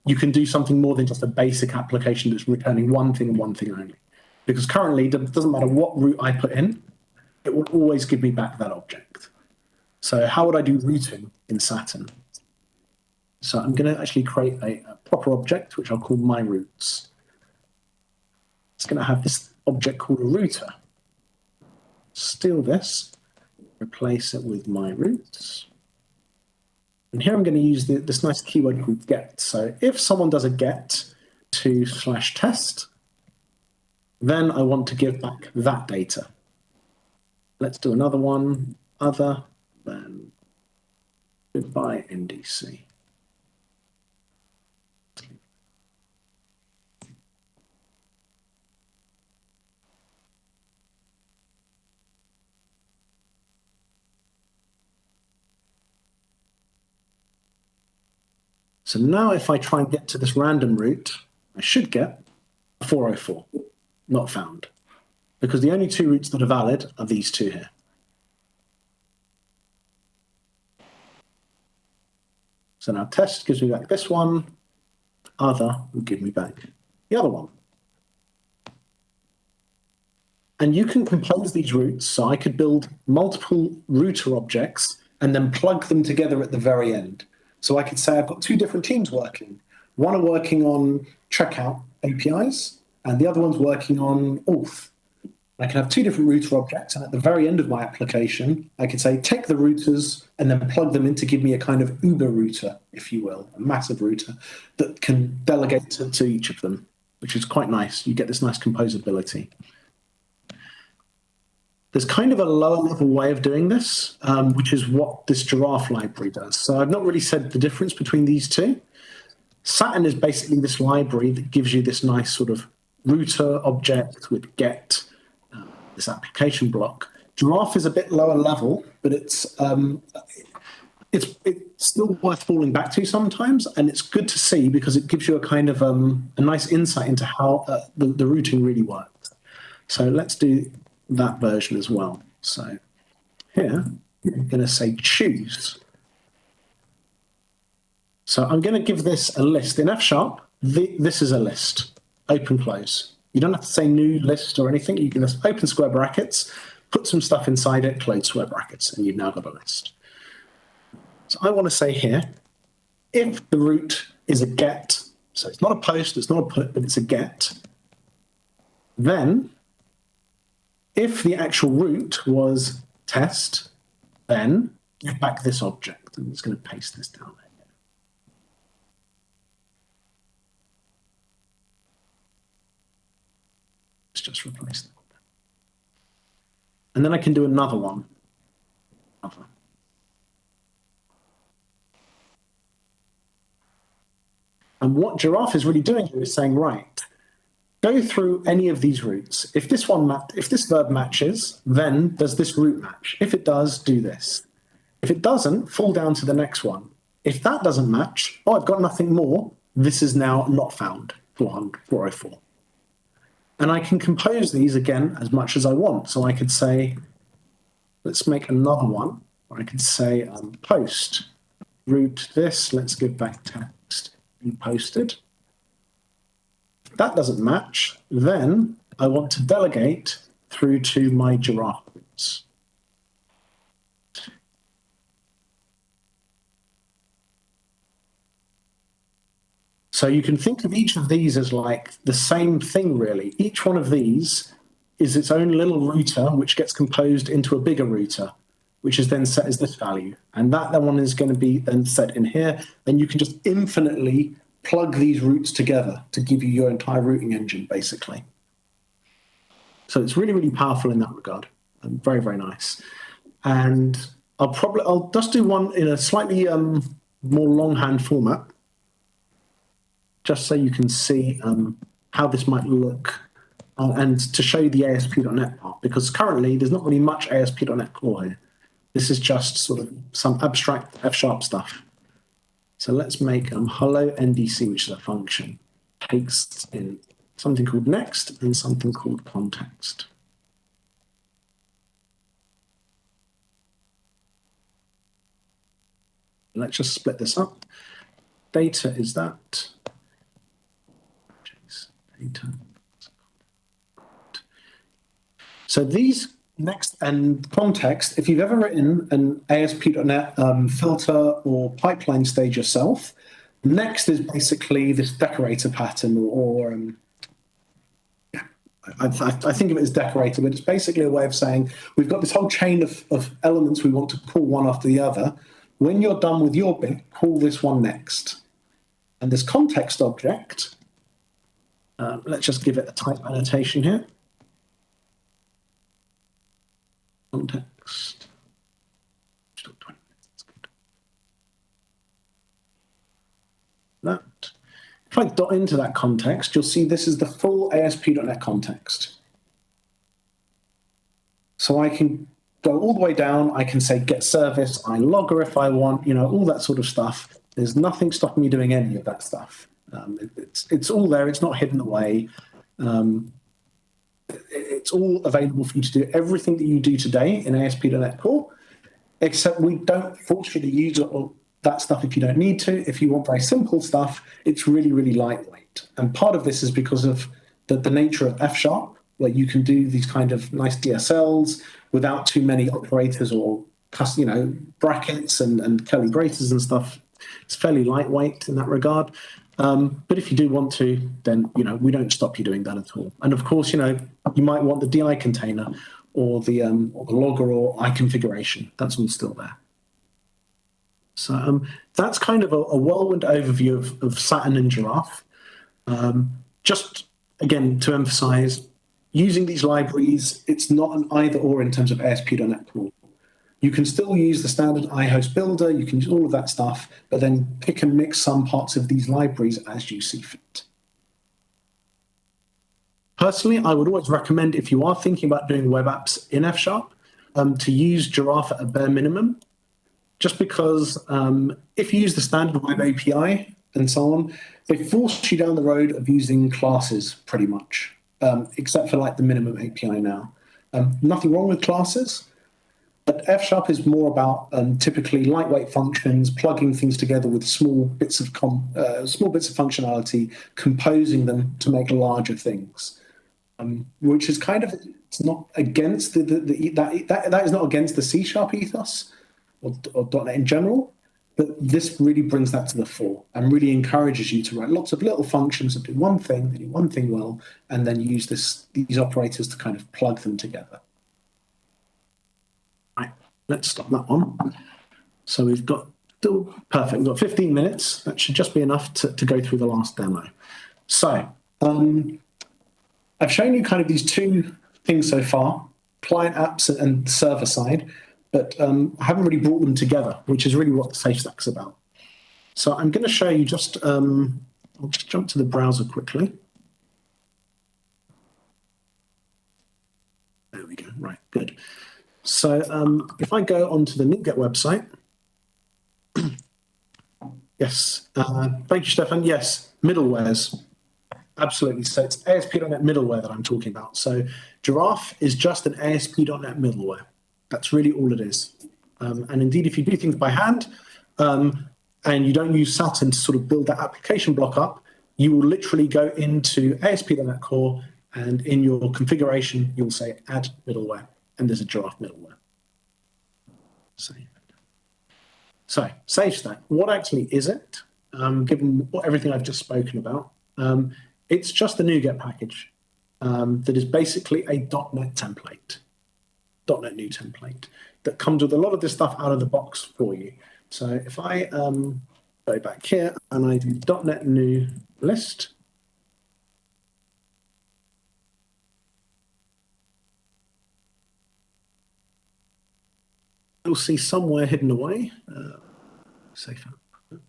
you can do something more than just a basic application that's returning one thing and one thing only. Because currently, it doesn't matter what route I put in, it will always give me back that object. So how would I do routing in Saturn? So I'm going to actually create a proper object, which I'll call my routes. It's going to have this object called a router. Steal this, replace it with my routes. And here I'm going to use this nice keyword called get. So if someone does a get to /test, then I want to give back that data. Let's do another one, other, then goodbye NDC. So now if I try and get to this random route, I should get 404, not found, because the only two routes that are valid are these two here. So now test gives me back this one, other will give me back the other one. And you can compose these routes, so I could build multiple router objects and then plug them together at the very end. So I could say I've got two different teams working. One are working on checkout APIs, and the other one's working on auth. I can have two different router objects, and at the very end of my application, I could say, take the routers and then plug them in to give me a kind of Uber router, if you will, a massive router that can delegate to each of them, which is quite nice. You get this nice composability. There's kind of a lower level way of doing this, which is what this giraffe library does. So I've not really said the difference between these two. Saturn is basically this library that gives you this nice sort of router object with get, this application block. Giraffe is a bit lower level, but it's still worth falling back to sometimes, and it's good to see because it gives you a kind of a nice insight into how the routing really works. So let's do that version as well. So here, I'm going to say choose. So I'm going to give this a list. In F#, this is a list, open, close. You don't have to say new list or anything. You can just open square brackets, put some stuff inside it, close square brackets, and you've now got a list. So I want to say here, if the root is a get, so it's not a post, it's not a put, but it's a get, then if the actual root was test, then give back this object. I'm just going to paste this down there. just replace that. And then I can do another one. And what Giraffe is really doing here is saying, right, go through any of these routes. If this verb matches, then does this route match? If it does, do this. If it doesn't, fall down to the next one. If that doesn't match, oh, I've got nothing more. This is now not found, 404. And I can compose these again as much as I want. So I could say, let's make another one. Or I could say post route this. Let's give back text and posted. If that doesn't match, then I want to delegate through to my Giraffe routes. So you can think of each of these as like the same thing, really. Each one of these is its own little router, which gets composed into a bigger router, which is then set as this value. And that one is going to be then set in here. Then you can just infinitely plug these routes together to give you your entire routing engine, basically. So it's really, really powerful in that regard. And very, very nice. And I'll just do one in a slightly more longhand format, just so you can see how this might look, and to show you the ASP.NET part, because currently there's not really much ASP.NET core here. This is just sort of some abstract F# stuff. So let's make hello NDC, which is a function, takes in something called next and something called context. Let's just split this up. Data is that. Data. So these next and context, if you've ever written an ASP.NET filter or pipeline stage yourself, next is basically this decorator pattern, I think of it as decorator, but it's basically a way of saying we've got this whole chain of elements we want to call one after the other. When you're done with your bit, call this one next. And this context object, let's just give it a type annotation here. Context. That. If I dot into that context, you'll see this is the full ASP.NET context. So I can go all the way down. I can say get service, logger if I want, all that sort of stuff. There's nothing stopping me doing any of that stuff. It's all there. It's not hidden away. It's all available for you to do everything that you do today in ASP.NET Core, except we don't force you to use that stuff if you don't need to. If you want very simple stuff, it's really, really lightweight. And part of this is because of the nature of F#, where you can do these kind of nice DSLs without too many operators or brackets and curly braces and stuff. It's fairly lightweight in that regard. But if you do want to, then, we don't stop you doing that at all. And of course, you might want the DI container or the logger or I configuration. That's all still there. So that's kind of a whirlwind overview of Saturn and Giraffe. Just, again, to emphasize, using these libraries, it's not an either or in terms of ASP.NET Core. You can still use the standard iHost builder, you can use all of that stuff, but then pick and mix some parts of these libraries as you see fit. Personally, I would always recommend, if you are thinking about doing web apps in F#, to use Giraffe at a bare minimum, just because if you use the standard web API and so on, they force you down the road of using classes pretty much, except for like the minimum API now. Nothing wrong with classes, but F# is more about typically lightweight functions, plugging things together with small bits of functionality, composing them to make larger things, which is kind of, it's not against that is not against the C# ethos or .NET in general, but this really brings that to the fore and really encourages you to write lots of little functions that do one thing well, and then use these operators to kind of plug them together. Let's stop that one. So we've got, perfect, we've got 15 minutes. That should just be enough to go through the last demo. So I've shown you kind of these two things so far, client apps and server side, but I haven't really brought them together, which is really what the safe stack's about. So I'm going to show you just, I'll just jump to the browser quickly. There we go, right, good. So if I go onto the NuGet website, yes, thank you, Stefan. Yes, middlewares, absolutely. So it's ASP.NET middleware that I'm talking about. So Giraffe is just an ASP.NET middleware. That's really all it is. And indeed, if you do things by hand and you don't use Saturn to sort of build that application block up, you will literally go into ASP.NET Core, and in your configuration, you'll say add middleware, and there's a Giraffe middleware. Save. So, SafeStack, what actually is it? Given everything I've just spoken about, it's just a NuGet package that is basically a .NET template, .NET new template, that comes with a lot of this stuff out of the box for you. So if I go back here and I do .NET new list, you'll see somewhere hidden away, safe app.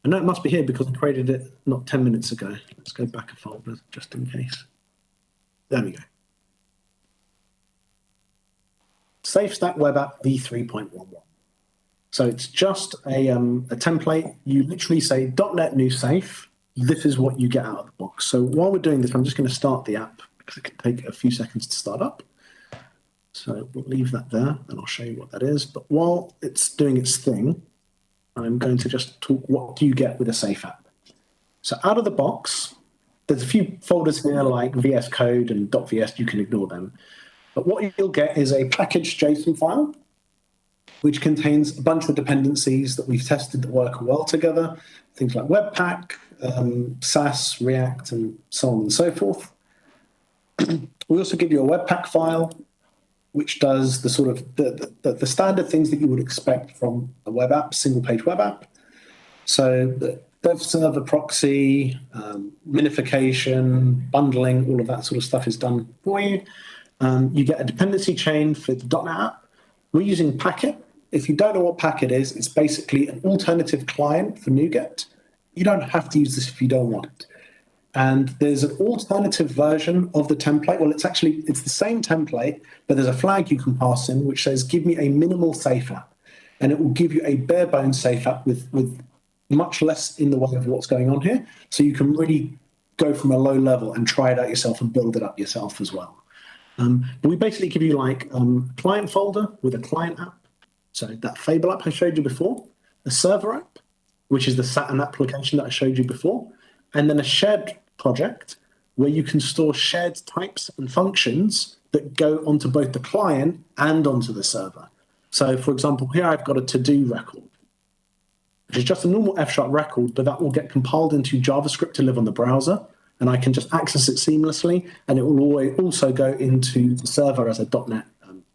I know it must be here because I created it not 10 minutes ago. Let's go back a folder just in case. There we go. SafeStack Web App v3.11. So it's just a template. You literally say .NET new safe. This is what you get out of the box. So while we're doing this, I'm just going to start the app because it can take a few seconds to start up. So we'll leave that there and I'll show you what that is. But while it's doing its thing, I'm going to just talk what do you get with a safe app. So out of the box, there's a few folders here like VS Code and .vs, you can ignore them. But what you'll get is a packaged JSON file, which contains a bunch of dependencies that we've tested that work well together, things like Webpack, Sass, React, and so on and so forth. We also give you a Webpack file, which does the sort of the standard things that you would expect from a web app, single-page web app. So the dev server proxy, minification, bundling, all of that sort of stuff is done for you. You get a dependency chain for the .NET app. We're using Packet. If you don't know what Packet is, it's basically an alternative client for NuGet. You don't have to use this if you don't want it. And there's an alternative version of the template. Well, it's the same template, but there's a flag you can pass in which says, give me a minimal safe app. And it will give you a bare bones safe app with much less in the way of what's going on here. So you can really go from a low level and try it out yourself and build it up yourself as well. But we basically give you like a client folder with a client app. So that Fable app I showed you before, a server app, which is the Saturn application that I showed you before, and then a shared project where you can store shared types and functions that go onto both the client and onto the server. So for example, here I've got a to-do record, which is just a normal F# record, but that will get compiled into JavaScript to live on the browser, and I can just access it seamlessly, and it will always also go into the server as a .NET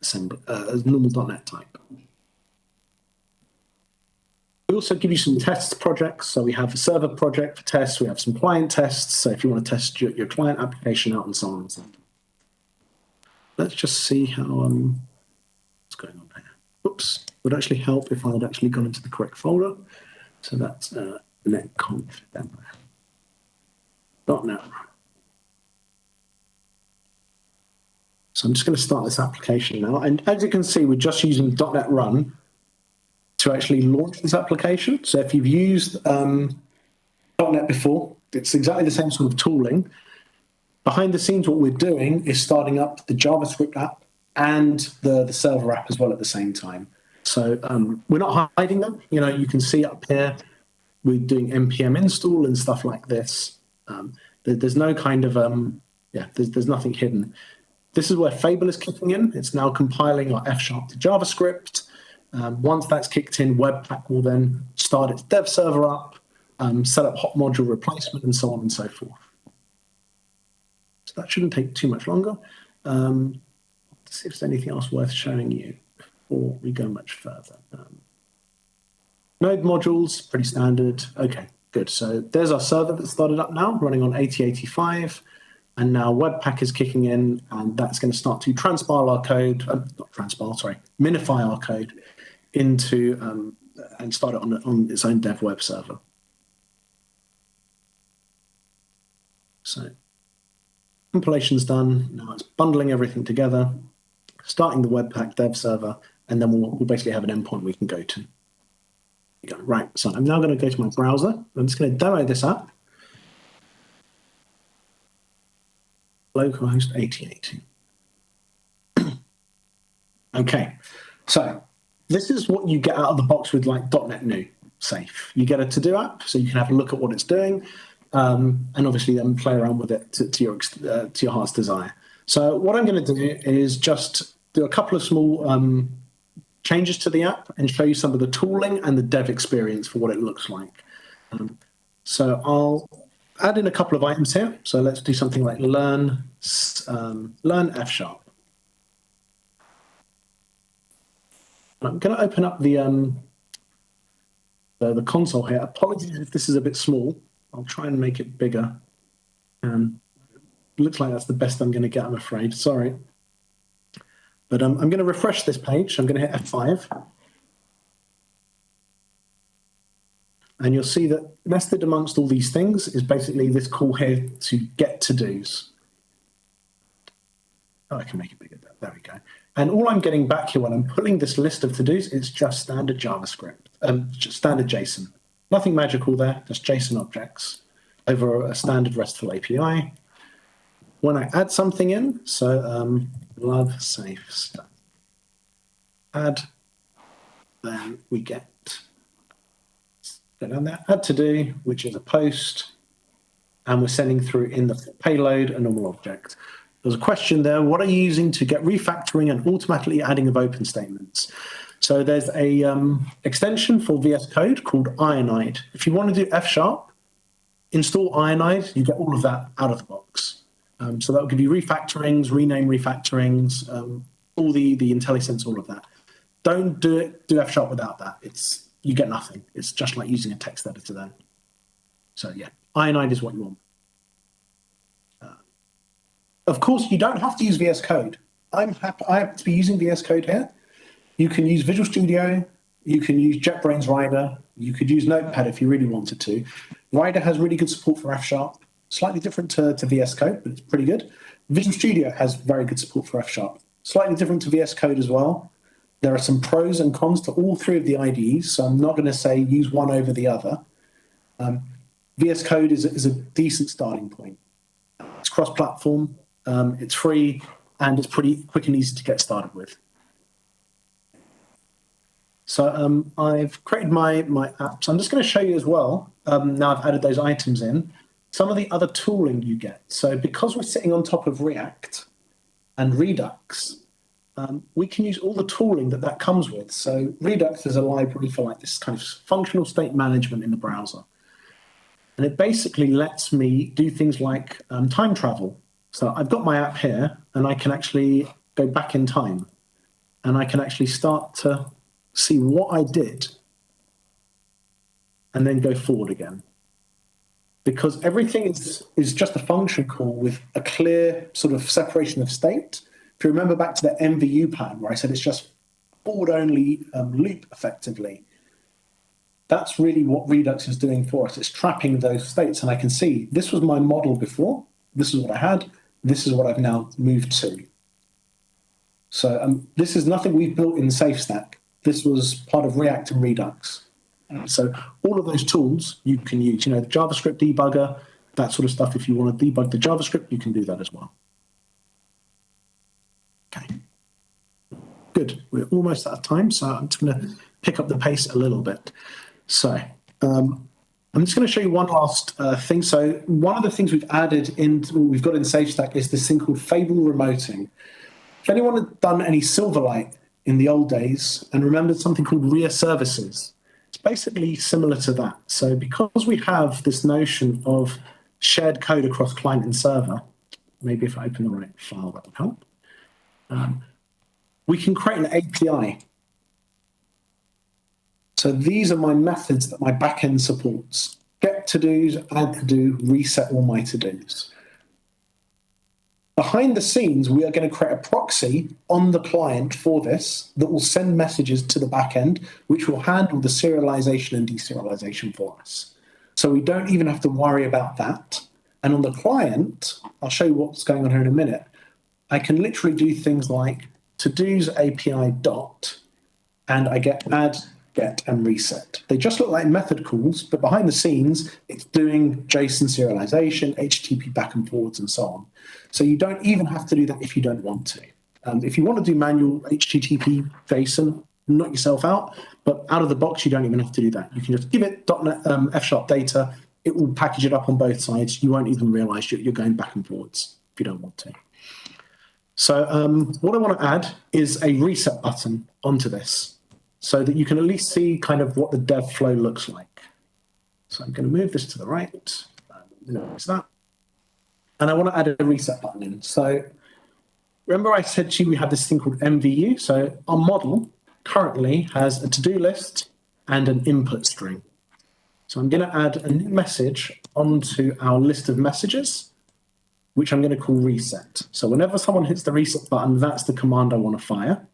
assembly, as normal .NET type. We also give you some tests projects. So we have a server project for tests. We have some client tests. So if you want to test your client application out and so on and so on. Let's just see how what's going on here. Oops, would actually help if I had actually gone into the correct folder. So that's netconf demo. .NET. So I'm just going to start this application now. And as you can see, we're just using .NET Run to actually launch this application. So if you've used .NET before, it's exactly the same sort of tooling. Behind the scenes, what we're doing is starting up the JavaScript app and the server app as well at the same time. So we're not hiding them. You know, you can see up here, we're doing npm install and stuff like this. There's no kind of, there's nothing hidden. This is where Fable is kicking in. It's now compiling our F# to JavaScript. Once that's kicked in, Webpack will then start its dev server up, set up hot module replacement, and so on and so forth. So that shouldn't take too much longer. Let's see if there's anything else worth showing you before we go much further. Node modules, pretty standard. Okay, good. So there's our server that started up now, running on 8085. And now Webpack is kicking in, and that's going to start to transpile our code, not transpile, sorry, minify our code into and start it on its own dev web server. So compilation's done. Now it's bundling everything together, starting the Webpack dev server, and then we'll basically have an endpoint we can go to. Right, so I'm now going to go to my browser. I'm just going to demo this app. Localhost 8080. Okay, so this is what you get out of the box with like .NET New Safe. You get a to-do app, so you can have a look at what it's doing, and obviously then play around with it to your heart's desire. So what I'm going to do is just do a couple of small changes to the app and show you some of the tooling and the dev experience for what it looks like. So I'll add in a couple of items here. So let's do something like learn F#. I'm going to open up the console here. Apologies if this is a bit small. I'll try and make it bigger. Looks like that's the best I'm going to get, I'm afraid. Sorry. But I'm going to refresh this page. I'm going to hit F5. And you'll see that nested amongst all these things is basically this call here to get to-dos. Oh, I can make it bigger. There we go. And all I'm getting back here when I'm pulling this list of to-dos is just standard JavaScript, just standard JSON. Nothing magical there, just JSON objects over a standard RESTful API. When I add something in, so love safe stuff, add, then we get, go down there, add to do, which is a post, and we're sending through in the payload a normal object. There's a question there, what are you using to get refactoring and automatically adding of open statements? So there's a extension for VS Code called Ironide. If you want to do F#, install Ironide, you get all of that out of the box. So that will give you refactorings, rename refactorings, all the IntelliSense, all of that. Don't do F# without that. You get nothing. It's just like using a text editor then. So yeah, Ironide is what you want. Of course, you don't have to use VS Code. I happen to be using VS Code here. You can use Visual Studio. You can use JetBrains Rider. You could use Notepad if you really wanted to. Rider has really good support for F#. Slightly different to VS Code, but it's pretty good. Visual Studio has very good support for F#. Slightly different to VS Code as well. There are some pros and cons to all three of the IDEs, so I'm not going to say use one over the other. VS Code is a decent starting point. It's cross-platform, it's free, and it's pretty quick and easy to get started with. So I've created my app. So I'm just going to show you as well, now I've added those items in, some of the other tooling you get. So because we're sitting on top of React and Redux, we can use all the tooling that comes with. So Redux is a library for like this kind of functional state management in the browser. And it basically lets me do things like time travel. So I've got my app here, and I can actually go back in time. And I can actually start to see what I did and then go forward again. Because everything is just a function call with a clear sort of separation of state. If you remember back to the MVU pattern where I said it's just forward-only loop effectively, that's really what Redux is doing for us. It's trapping those states, and I can see this was my model before, this is what I had, this is what I've now moved to. So this is nothing we've built in SafeStack. This was part of React and Redux. So all of those tools you can use, the JavaScript debugger, that sort of stuff. If you want to debug the JavaScript, you can do that as well. Okay, good. We're almost out of time, so I'm just going to pick up the pace a little bit. So I'm just going to show you one last thing. So one of the things we've got in SafeStack is this thing called Fable remoting. If anyone had done any Silverlight in the old days and remembered something called RIA services, it's basically similar to that. So because we have this notion of shared code across client and server, maybe if I open the right file, that would help. We can create an API. So these are my methods that my backend supports. Get to-dos, add to-do, reset all my to-dos. Behind the scenes, we are going to create a proxy on the client for this that will send messages to the backend, which will handle the serialization and deserialization for us. So we don't even have to worry about that. And on the client, I'll show you what's going on here in a minute. I can literally do things like to-dos API dot, and I get add, get, and reset. They just look like method calls, but behind the scenes, it's doing JSON serialization, HTTP back and forwards, and so on. So you don't even have to do that if you don't want to. If you want to do manual HTTP JSON, knock yourself out, but out of the box, you don't even have to do that. You can just give it .NET F# data. It will package it up on both sides. You won't even realize you're going back and forwards if you don't want to. So what I want to add is a reset button onto this so that you can at least see kind of what the dev flow looks like. So I'm going to move this to the right. There's that. And I want to add a reset button in. So remember I said to you we have this thing called MVU. So our model currently has a to-do list and an input string. So I'm going to add a new message onto our list of messages, which I'm going to call reset. So whenever someone hits the reset button, that's the command I want to fire.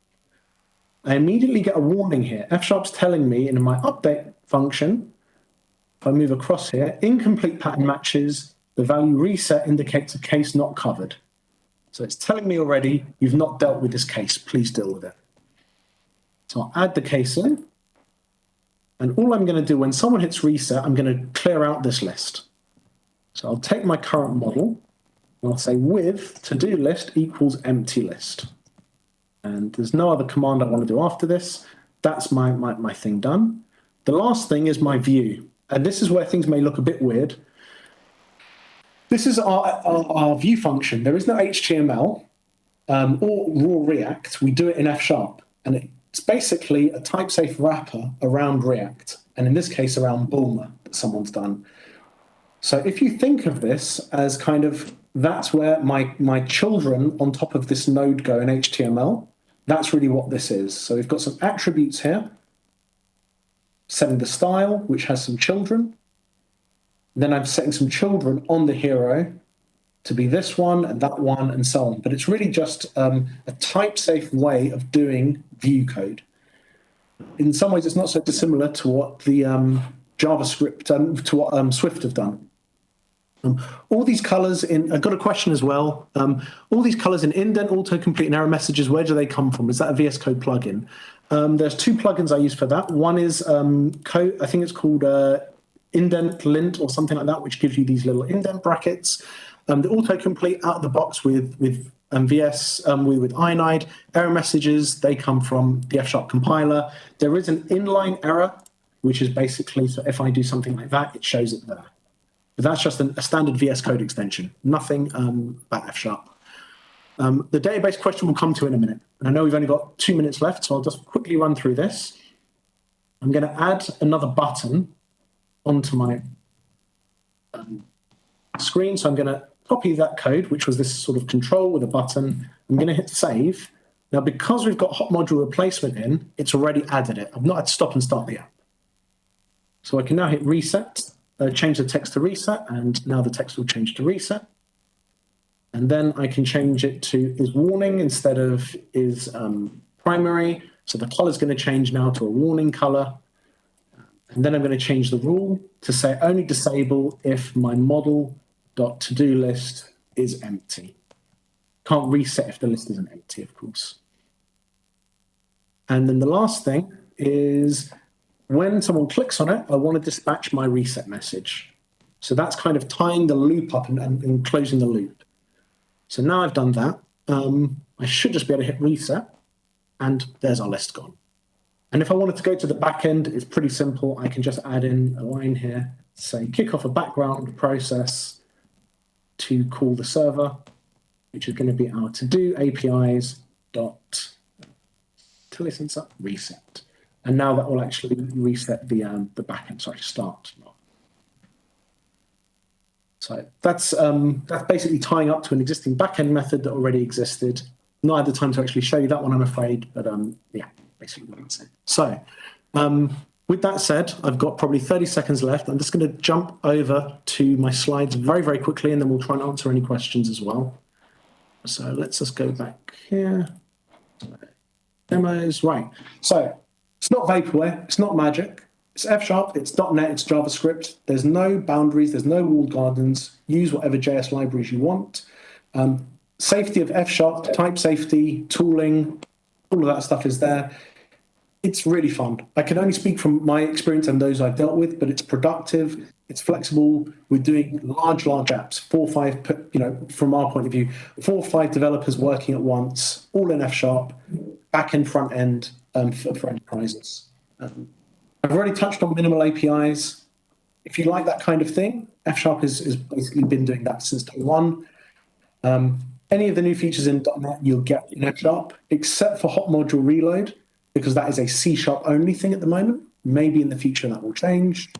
I immediately get a warning here. F# telling me in my update function, if I move across here, incomplete pattern matches, the value reset indicates a case not covered. So it's telling me already, you've not dealt with this case, please deal with it. So I'll add the case in. And all I'm going to do when someone hits reset, I'm going to clear out this list. So I'll take my current model, and I'll say with to-do list equals empty list. And there's no other command I want to do after this. That's my thing done. The last thing is my view. And this is where things may look a bit weird. This is our view function. There is no HTML or raw React. We do it in F#. And it's basically a type-safe wrapper around React. And in this case, around Bulma that someone's done. So if you think of this as kind of, that's where my children on top of this node go in HTML. That's really what this is. So we've got some attributes here, setting the style, which has some children. Then I'm setting some children on the hero to be this one and that one and so on. But it's really just a type-safe way of doing view code. In some ways, it's not so dissimilar to what the JavaScript, to what Swift have done. All these colors in, I've got a question as well. All these colors in indent, autocomplete, and error messages, where do they come from? Is that a VS Code plugin? There's two plugins I use for that. One is code, I think it's called indent lint or something like that, which gives you these little indent brackets. The autocomplete out of the box with VS, with Inide. Error messages, they come from the F# compiler. There is an inline error, which is basically, so if I do something like that, it shows it there. But that's just a standard VS Code extension, nothing about F#. The database question we'll come to in a minute. And I know we've only got 2 minutes left, so I'll just quickly run through this. I'm going to add another button onto my screen. So I'm going to copy that code, which was this sort of control with a button. I'm going to hit save. Now, because we've got hot module replacement in, it's already added it. I've not had to stop and start the app. So I can now hit reset. Change the text to reset, and now the text will change to reset. And then I can change it to is warning instead of is primary. So the color is going to change now to a warning color. And then I'm going to change the rule to say only disable if my model.to-do list is empty. Can't reset if the list isn't empty, of course. And then the last thing is, when someone clicks on it, I want to dispatch my reset message. So that's kind of tying the loop up and closing the loop. So now I've done that, I should just be able to hit reset, and there's our list gone. And if I wanted to go to the back end, it's pretty simple. I can just add in a line here, say kick off a background process to call the server, which is going to be our to-do APIs dot till it's up reset. And now that will actually reset the backend, sorry, start. So that's basically tying up to an existing backend method that already existed. Not at the time to actually show you that one, I'm afraid, but yeah, basically that's it. So with that said, I've got probably 30 seconds left. I'm just going to jump over to my slides very, very quickly, and then we'll try and answer any questions as well. So let's just go back here. Demos, right. So it's not vaporware, it's not magic. It's F#, it's .NET, it's JavaScript. There's no boundaries, there's no walled gardens. Use whatever JS libraries you want. Safety of F#, type safety, tooling, all of that stuff is there. It's really fun. I can only speak from my experience and those I've dealt with, but it's productive, it's flexible. We're doing large apps, 4 or 5, from our point of view, 4 or 5 developers working at once, all in F#, back end, front end for enterprises. I've already touched on minimal APIs. If you like that kind of thing, F# has basically been doing that since day one. Any of the new features in .NET you'll get in F#, except for hot module reload, because that is a C# only thing at the moment. Maybe in the future that will change.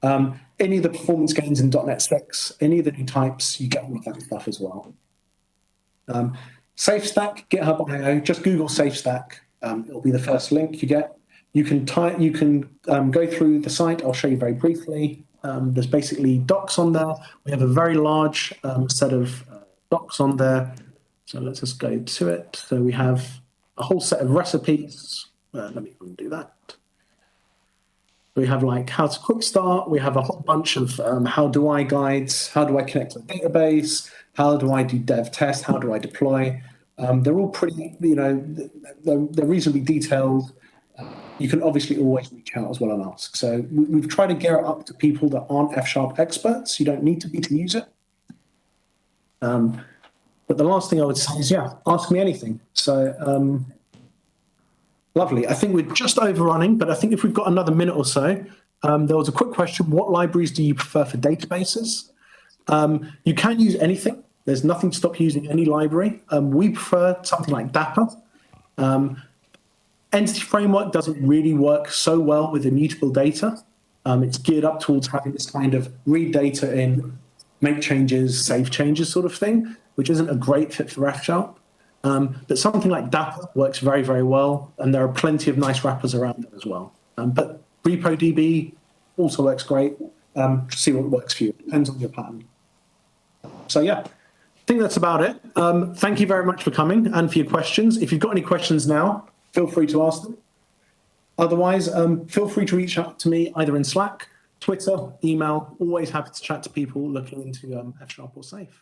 Any of the performance gains in .NET 6, any of the new types, you get all of that stuff as well. SafeStack, GitHub.io, just Google SafeStack. It'll be the first link you get. You can go through the site. I'll show you very briefly. There's basically docs on there. We have a very large set of docs on there. So let's just go to it. So we have a whole set of recipes. Let me undo that. We have like how to quick start. We have a whole bunch of how do I guides. How do I connect to a database? How do I do dev test? How do I deploy? They're all pretty, they're reasonably detailed. You can obviously always reach out as well and ask. So we've tried to gear it up to people that aren't F# experts. You don't need to be to use it. But the last thing I would say is, yeah, ask me anything. So lovely. I think we're just overrunning, but I think if we've got another minute or so, there was a quick question. What libraries do you prefer for databases? You can use anything. There's nothing to stop using any library. We prefer something like Dapper. Entity Framework doesn't really work so well with immutable data. It's geared up towards having this kind of read data in, make changes, save changes sort of thing, which isn't a great fit for F#. But something like Dapper works very, very well, and there are plenty of nice wrappers around it as well. But RepoDB also works great. See what works for you. Depends on your pattern. So yeah, I think that's about it. Thank you very much for coming and for your questions. If you've got any questions now, feel free to ask them. Otherwise, feel free to reach out to me either in Slack, Twitter, email. Always happy to chat to people looking into F# or Safe.